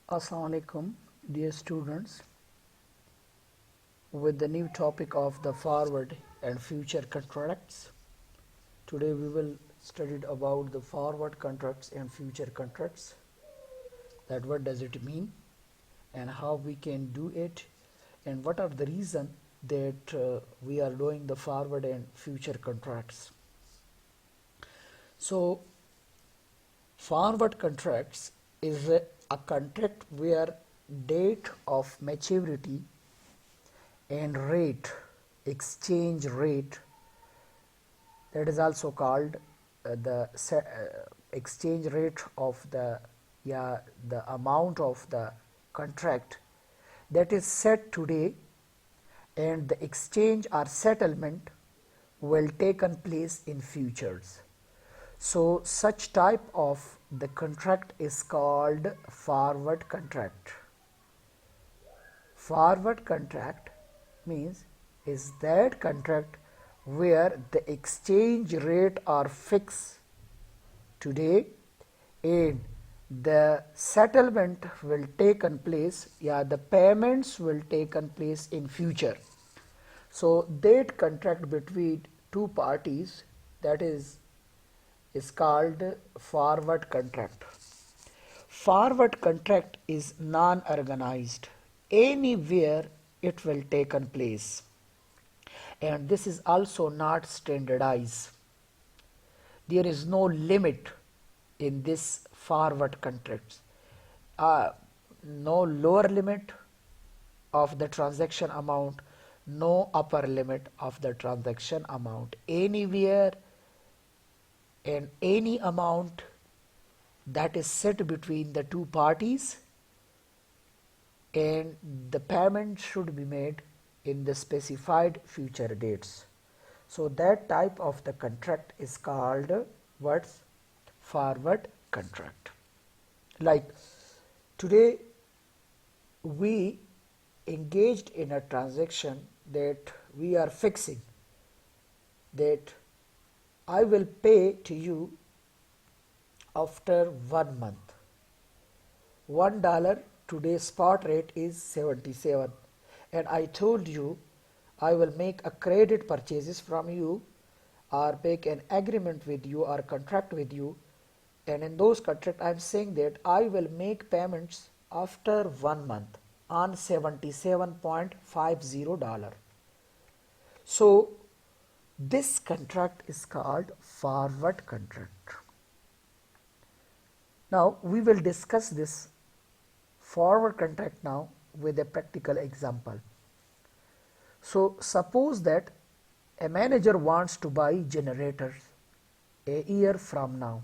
Assalamu alaikum, dear students. With the new topic of the forward and future contracts, today we will study about the forward contracts and future contracts. That what does it mean and how we can do it, and what are the reason that we are doing the forward and future contracts. So forward contracts is a contract where date of maturity and rate, exchange rate, that is also called the exchange rate of the amount of the contract that is set today, and the exchange or settlement will taken place in futures. So such type of the contract is called forward contract. Forward contract means is that contract where the exchange rate are fixed today and the settlement will taken place, the payments will taken place in future. So that contract between two parties, that is called forward contract. Forward contract is non-organized. Anywhere it will taken place, and this is also not standardized. There is no limit in this forward contracts. No lower limit of the transaction amount, no upper limit of the transaction amount. Anywhere and any amount that is set between the two parties, and the payment should be made in the specified future dates. So that type of the contract is called what's forward contract. Like today we engaged in a transaction that we are fixing that I will pay to you after 1 month. $1 today's spot rate is 77, and I told you I will make a credit purchases from you or make an agreement with you or contract with you, and in those contract I am saying that I will make payments after 1 month on $77.50. So this contract is called forward contract. Now we will discuss this forward contract now with a practical example. So suppose that a manager wants to buy generators a year from now.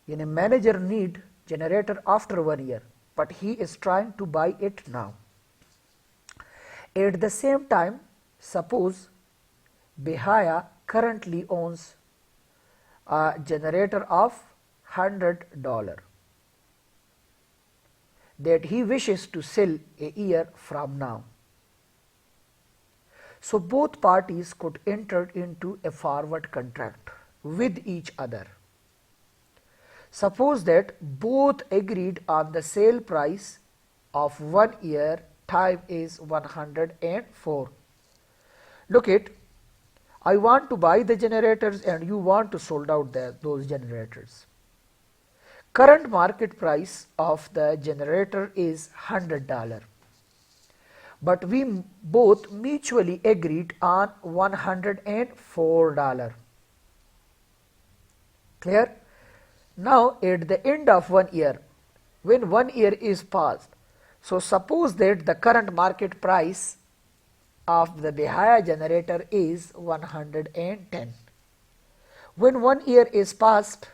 And a manager need generator after 1 year, but he is trying to buy it now. At the same time, suppose Behaya currently owns a generator of $100 that he wishes to sell a year from now. So both parties could enter into a forward contract with each other. Suppose that both agreed on the sale price of 1 year, time is 104. Look it, I want to buy the generators and you want to sold out those generators. Current market price of the generator is $100, but we both mutually agreed on $104. Clear? Now at the end of 1 year, when 1 year is passed, so suppose that the current market price of the Behaya generator is 110. When 1 year is passed,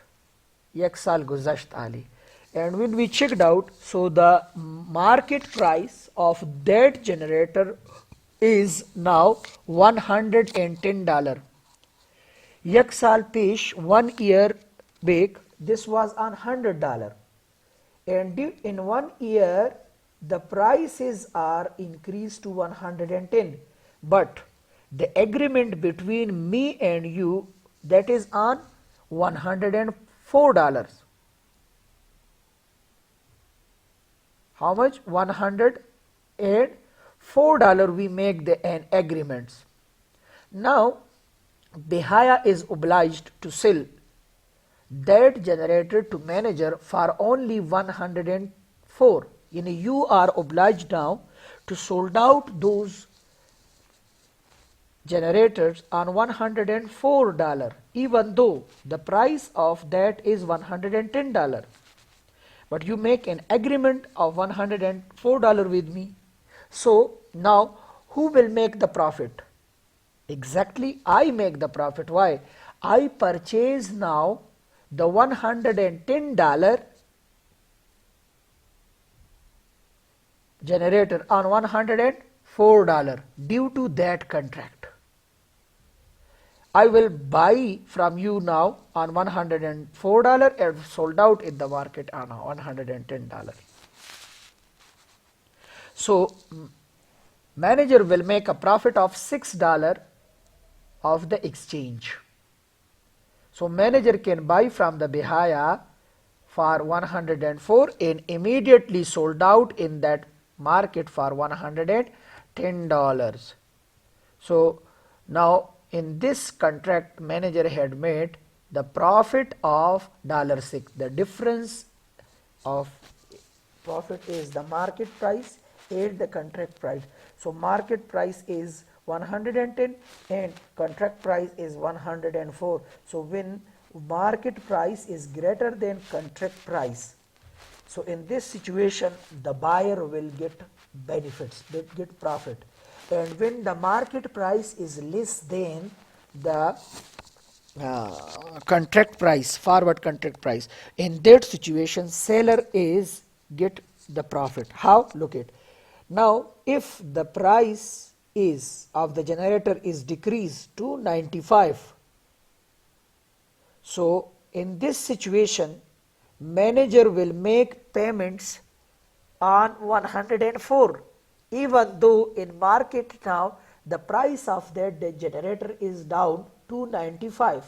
एक साल गुज़श्त आली, and when we checked out, so the market price of that generator is now $110. एक साल पेश 1 year back, this was on $100, and in 1 year the prices are increased to 110, but the agreement between me and you, that is on $104. How much? $104 we make an agreements. Now Behaya is obliged to sell that generator to manager for only 104. You are obliged now to sold out those generators on $104, even though the price of that is $110. But you make an agreement of $104 with me. So now who will make the profit? Exactly, I make the profit. Why? I purchase now the $110 generator on $104 due to that contract. I will buy from you now on $104 and sold out in the market on $110. So manager will make a profit of $6 of the exchange. So manager can buy from the Behaya for 104 and immediately sold out in that market for $110. So now in this contract manager had made the profit of $6. The difference of profit is the market price and the contract price. So market price is 110 and contract price is 104. So when market price is greater than contract price, so in this situation the buyer will get benefits, get profit. And when the market price is less than the contract price, forward contract price, in that situation seller is get the profit. How? Look at now, if the price is of the generator is decreased to 95, so in this situation manager will make payments on 104, even though in market now the price of that generator is down to 95.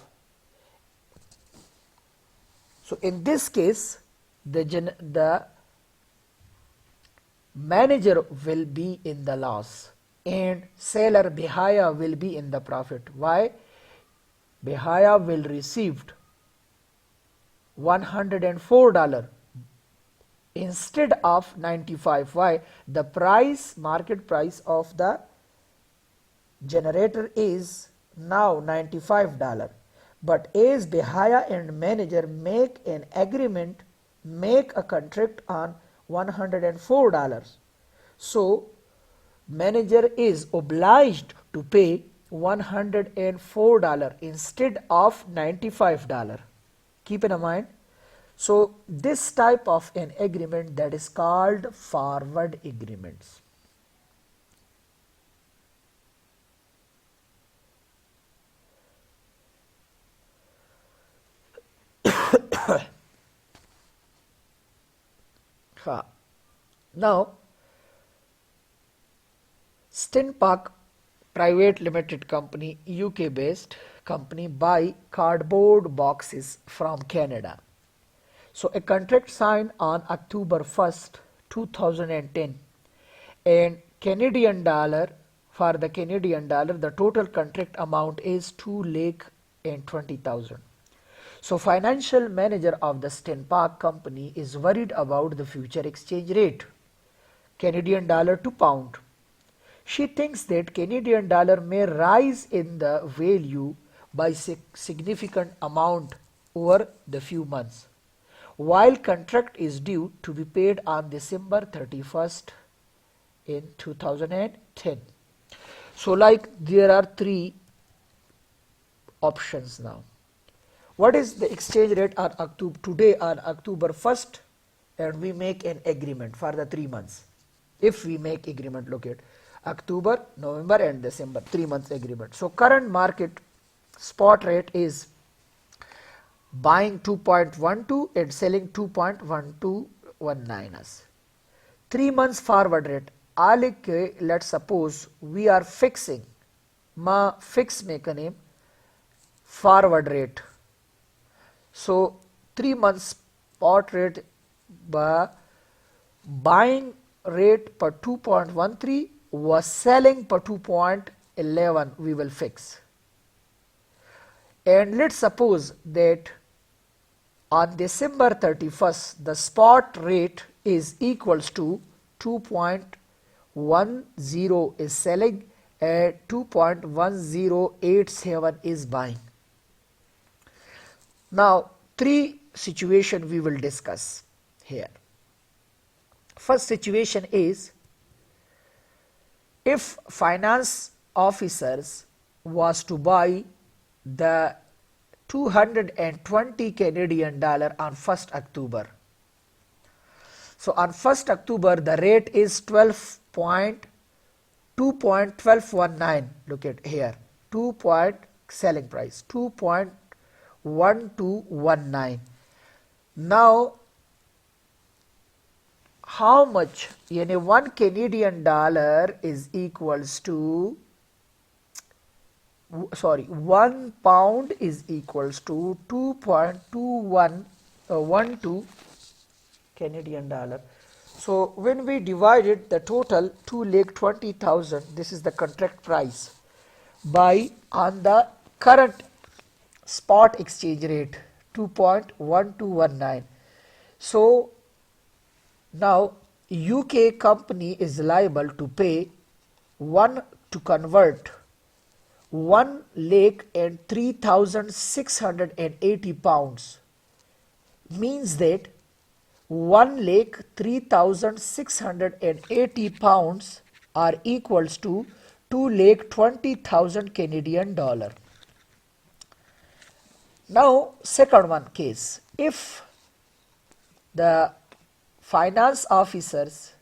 So in this case the manager will be in the loss and seller Behaya will be in the profit. Why? Behaya will received $104 instead of 95. Why? The price, market price of the generator is now $95. But as Behaya and manager make an agreement, make a contract on $104. So manager is obliged to pay $104 instead of $95. Keep in mind. So this type of an agreement that is called forward agreements. Now Stinpark Private Limited Company, UK based company, buy cardboard boxes from Canada. So a contract signed on October 1st, 2010, and Canadian dollar, for the Canadian dollar the total contract amount is $2,20,000. So financial manager of the Stinpark company is worried about the future exchange rate, Canadian dollar to pound. She thinks that Canadian dollar may rise in the value by significant amount over the few months, while contract is due to be paid on December 31st in 2010. So like there are three options now. What is the exchange rate on October, today on October 1st, and we make an agreement for the 3 months. If we make agreement, look at October, November and December, 3 months agreement. So current market spot rate is buying 2.12 and selling 2.1219 us. 3 months forward rate, let's suppose we are fixing ma fix mechanism forward rate. So 3 months spot rate buying rate per 2.13 was selling per 2.11, we will fix. And let's suppose that on December 31st, the spot rate is equals to 2.10 is selling and 2.1087 is buying. Now, three situations we will discuss here. First situation is, if finance officers was to buy the 220 Canadian dollar on 1st October. So on 1st October the rate is 2.1219. Look at here, selling price 2.1219. Now how much? 1 Canadian dollar is equals to 1 pound is equals to 2.2112 Canadian dollar. So when we divided the total 2,20,000, this is the contract price, by on the current spot exchange rate 2.1219. So now UK company is liable to pay to convert 1,03,680 pounds, means that 1,03,680 pounds are equals to 2,20,000 Canadian dollar. Now second one case, if the finance officers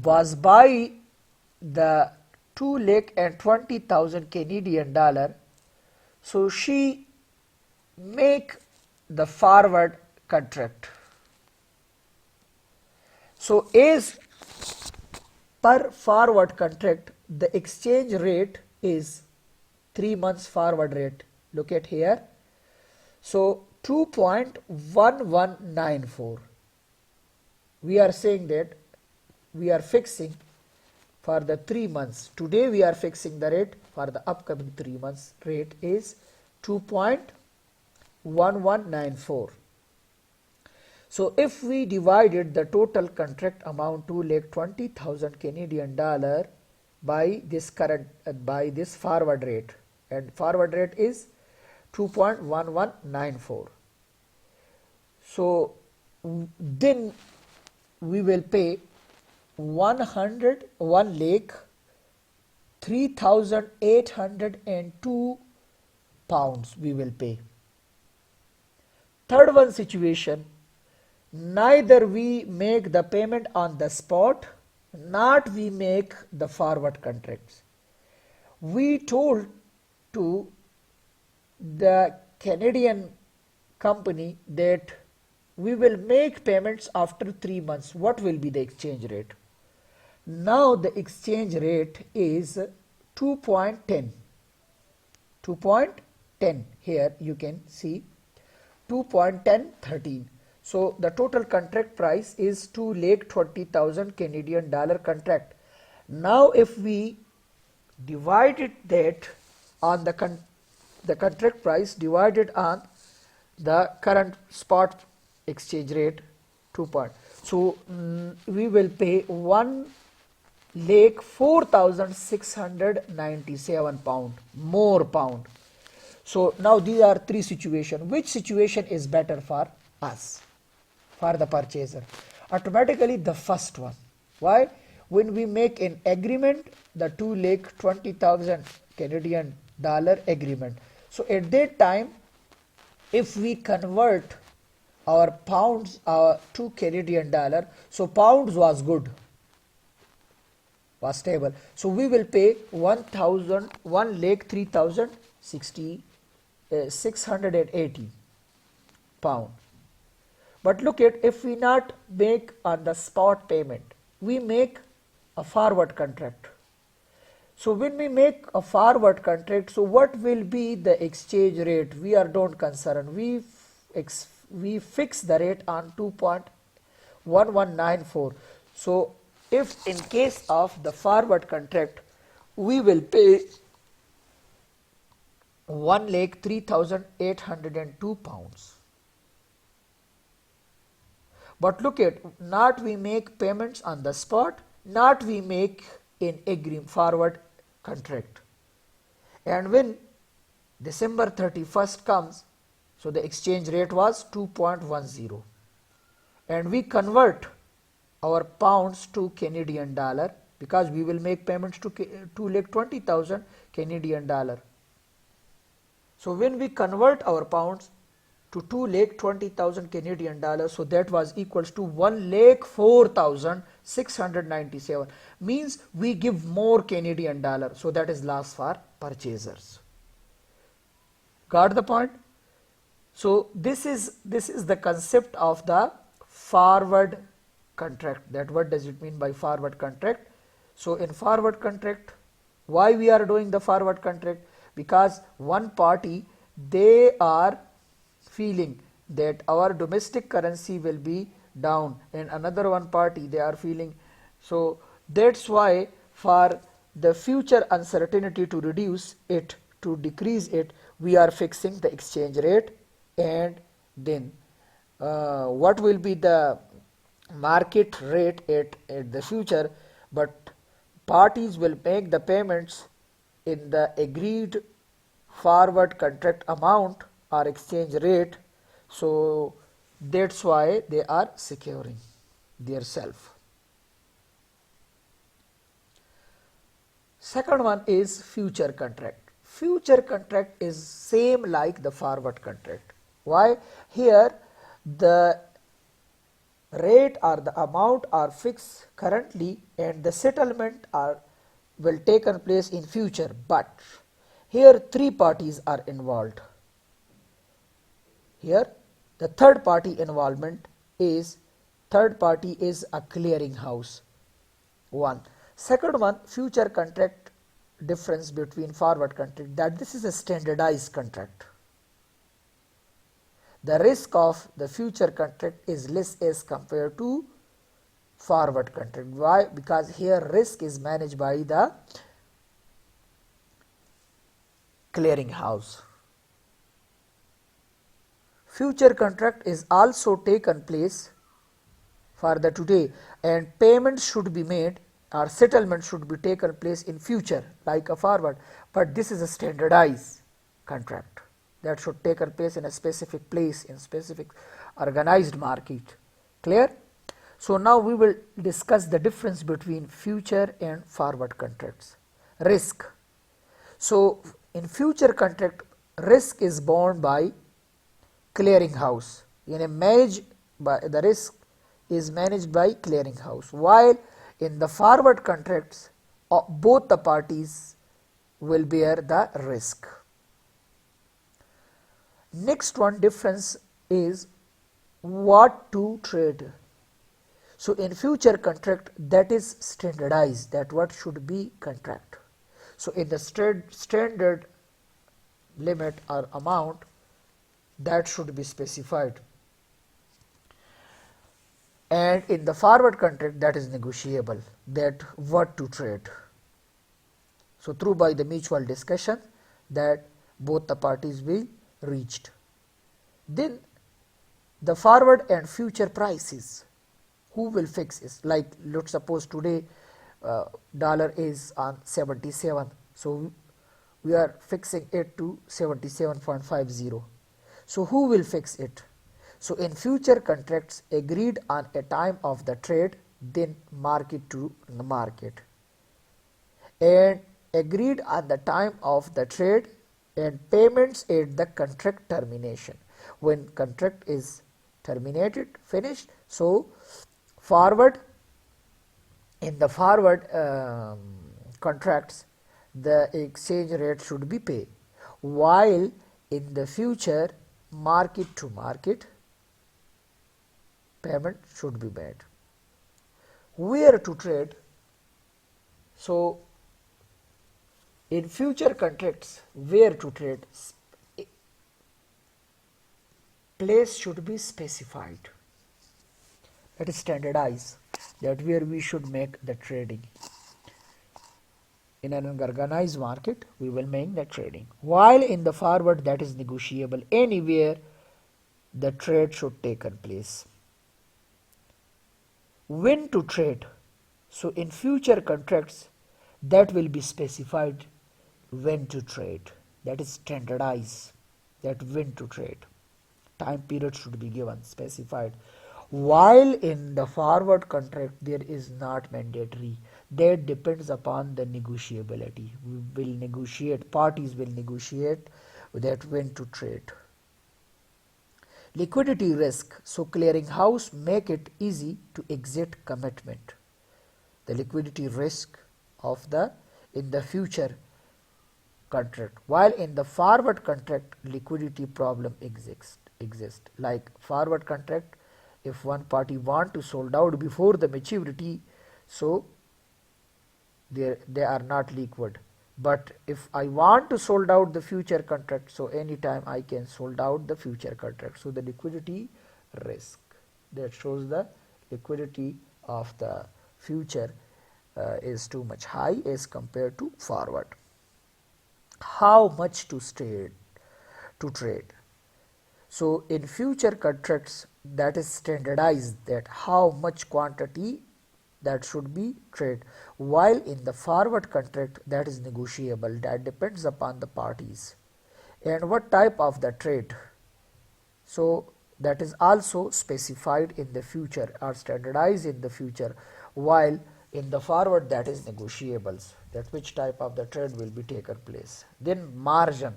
was buy the 2,20,000 Canadian dollar, so she make the forward contract. So as per forward contract, the exchange rate is 3 months forward rate. Look at here. So 2.1194. We are saying that we are fixing for the 3 months. Today we are fixing the rate for the upcoming 3 months. Rate is 2.1194. So if we divided the total contract amount 2,20,000 Canadian dollar by this forward rate, and forward rate is 2.1194. So then we will pay 1,03,802 pounds we will pay. Third one situation, neither we make the payment on the spot, not we make the forward contracts. We told to the Canadian company that we will make payments after 3 months. What will be the exchange rate? Now the exchange rate is 2.10. 2.10. Here you can see 2.1013. So the total contract price is 2,20,000 Canadian dollar contract. Now if we divided that on the contract price divided on the current spot exchange rate 2 point. So we will pay 1,04,697 pound, more pound. So now these are three situations. Which situation is better for us, for the purchaser? Automatically the first one. Why? When we make an agreement, the 2,20,000 Canadian dollar agreement. So at that time, if we convert our pounds to Canadian dollar, so pounds was good, was stable. So we will pay 1,03,680 pound. But look at, if we not make on the spot payment, we make a forward contract. So when we make a forward contract, so what will be the exchange rate? We are don't concerned. We fix the rate on 1194. So if in case of the forward contract we will pay 1,03,802 pounds. But look at, not we make payments on the spot, not we make in agreement forward contract. And when December 31st comes, so the exchange rate was 2.10, and we convert our pounds to Canadian dollar because we will make payments to 2,20,000 Canadian dollar. So when we convert our pounds to 2,20,000 Canadian dollars, so that was equals to 1,04,697, means we give more Canadian dollar, so that is loss for purchasers. Got the point? So this is the concept of the forward contract. That what does it mean by forward contract? So in forward contract, why we are doing the forward contract? Because one party, they are feeling that our domestic currency will be down, and another one party, they are feeling, so that's why for the future uncertainty, to reduce it, to decrease it, we are fixing the exchange rate. And then what will be the market rate at the future, but parties will make the payments in the agreed forward contract amount or exchange rate, so that's why they are securing their self. Second one is future contract. Future contract is same like the forward contract. Why? Here the rate or the amount are fixed currently and the settlement will taken place in future, but here three parties are involved. Here the third party involvement is, third party is a clearing house. One. Second one, future contract difference between forward contract, that this is a standardized contract. The risk of the future contract is less as compared to forward contract. Why? Because here risk is managed by the clearing house. Future contract is also taken place for the today, and payments should be made or settlement should be taken place in future like a forward, but this is a standardized contract that should take place in a specific place, in specific organized market. Clear? So now we will discuss the difference between future and forward contracts. Risk. So in future contract, risk is borne by clearing house. In a the risk is managed by clearing house, while in the forward contracts both the parties will bear the risk. Next one difference is what to trade. So in future contract, that is standardized, that what should be contract. So in the standard limit or amount, that should be specified, and in the forward contract, that is negotiable, that what to trade. So through by the mutual discussion that both the parties will reached. Then the forward and future prices, who will fix it? Like let's suppose today dollar is on 77, so we are fixing it to 77.50. So who will fix it? So in future contracts agreed on a time of the trade, then market to market, and agreed on the time of the trade and payments at the contract termination. When contract is terminated, finished, so forward, in the forward contracts the exchange rate should be paid, while in the future market to market payment should be made. Where to trade? So in future contracts, where to trade, place should be specified. that is standardized, that where we should make the trading. In an organized market, we will make the trading. While in the forward, that is negotiable anywhere the trade should take place. When to trade? So in future contracts, that will be specified when to trade. That is standardized, that when to trade. Time period should be given, specified. While in the forward contract, there is not mandatory. That depends upon the negotiability. We will negotiate, parties will negotiate that when to trade. Liquidity risk. So clearing house make it easy to exit commitment. The liquidity risk of the in the future contract, while in the forward contract liquidity problem exist. Like forward contract, if one party want to sold out before the maturity, so they are not liquid. But if I want to sold out the future contract, so anytime I can sold out the future contract. So the liquidity risk, that shows the liquidity of the future is too much high as compared to forward. How much to trade? So in future contracts, that is standardized, that how much quantity that should be trade, while in the forward contract, that is negotiable, that depends upon the parties. And what type of the trade, so that is also specified in the future or standardized in the future, while in the forward, that is negotiables, that which type of the trade will be taken place. Then margin.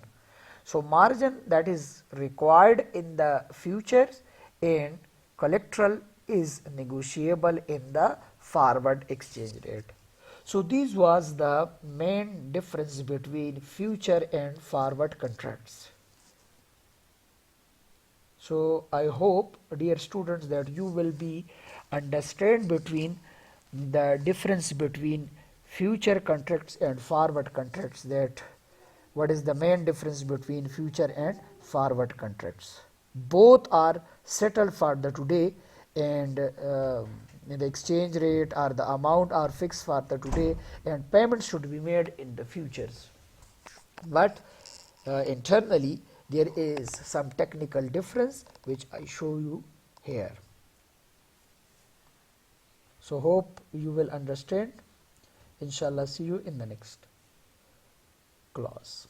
So margin, that is required in the futures, and collateral is negotiable in the forward exchange rate. So this was the main difference between future and forward contracts. So I hope, dear students, that you will be understand between the difference between future contracts and forward contracts, that what is the main difference between future and forward contracts. Both are settled for the today, and the exchange rate or the amount are fixed for the today, and payments should be made in the futures. But internally, there is some technical difference which I show you here. So hope you will understand. Inshallah, see you in the next class.